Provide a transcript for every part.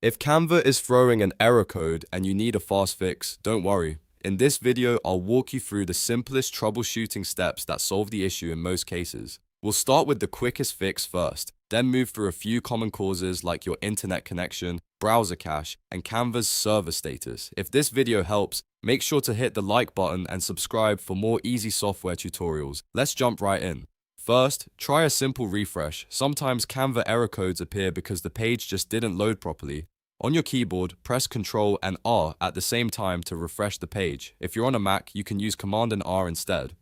If Canva is throwing an error code and you need a fast fix, don't worry. In this video, I'll walk you through the simplest troubleshooting steps that solve the issue in most cases. We'll start with the quickest fix first, then move through a few common causes like your internet connection, browser cache, and Canva's server status. If this video helps, make sure to hit the like button and subscribe for more easy software tutorials. Let's jump right in. First, try a simple refresh. Sometimes Canva error codes appear because the page just didn't load properly. On your keyboard, press Ctrl and R at the same time to refresh the page. If you're on a Mac, you can use Command and R instead.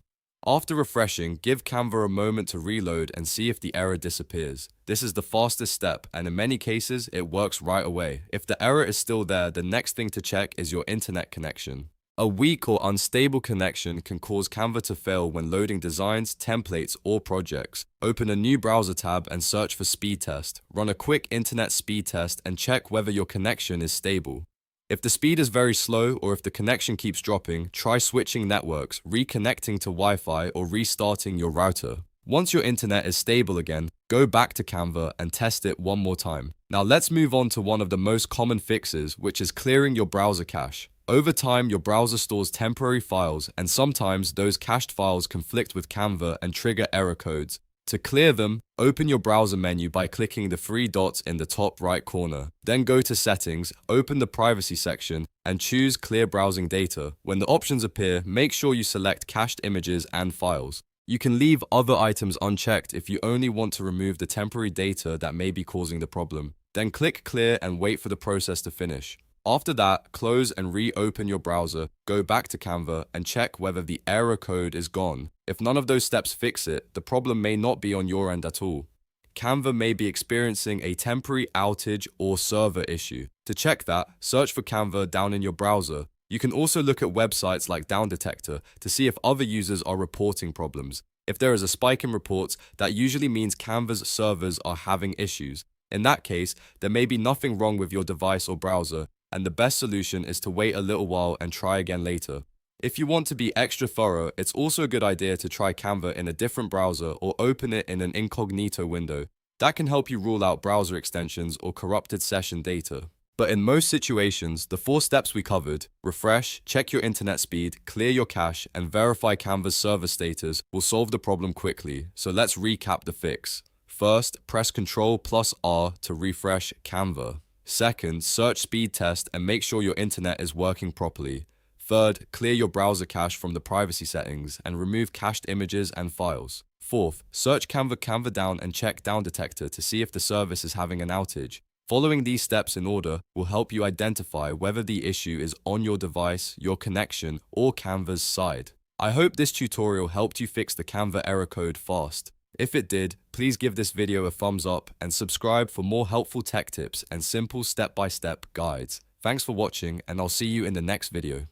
After refreshing, give Canva a moment to reload and see if the error disappears. This is the fastest step, and in many cases, it works right away. If the error is still there, the next thing to check is your internet connection. A weak or unstable connection can cause Canva to fail when loading designs, templates, or projects. Open a new browser tab and search for speed test. Run a quick internet speed test and check whether your connection is stable. If the speed is very slow or if the connection keeps dropping, try switching networks, reconnecting to Wi-Fi, or restarting your router. Once your internet is stable again, go back to Canva and test it one more time. Now let's move on to one of the most common fixes, which is clearing your browser cache. Over time, your browser stores temporary files, and sometimes those cached files conflict with Canva and trigger error codes. To clear them, open your browser menu by clicking the three dots in the top right corner. Then go to Settings, open the Privacy section, and choose Clear Browsing Data. When the options appear, make sure you select cached images and files. You can leave other items unchecked if you only want to remove the temporary data that may be causing the problem. Then click Clear and wait for the process to finish. After that, close and reopen your browser, go back to Canva, and check whether the error code is gone. If none of those steps fix it, the problem may not be on your end at all. Canva may be experiencing a temporary outage or server issue. To check that, search for Canva down in your browser. You can also look at websites like Downdetector to see if other users are reporting problems. If there is a spike in reports, that usually means Canva's servers are having issues. In that case, there may be nothing wrong with your device or browser, and the best solution is to wait a little while and try again later. If you want to be extra thorough, it's also a good idea to try Canva in a different browser or open it in an Incognito window. That can help you rule out browser extensions or corrupted session data. But in most situations, the 4 steps we covered, refresh, check your internet speed, clear your cache, and verify Canva's server status, will solve the problem quickly. So let's recap the fix. First, press Ctrl plus R to refresh Canva. Second, search speed test and make sure your internet is working properly. Third, clear your browser cache from the privacy settings and remove cached images and files. Fourth, search Canva down and check Downdetector to see if the service is having an outage. Following these steps in order will help you identify whether the issue is on your device, your connection, or Canva's side. I hope this tutorial helped you fix the Canva error code fast. If it did, please give this video a thumbs up and subscribe for more helpful tech tips and simple step-by-step guides. Thanks for watching, and I'll see you in the next video.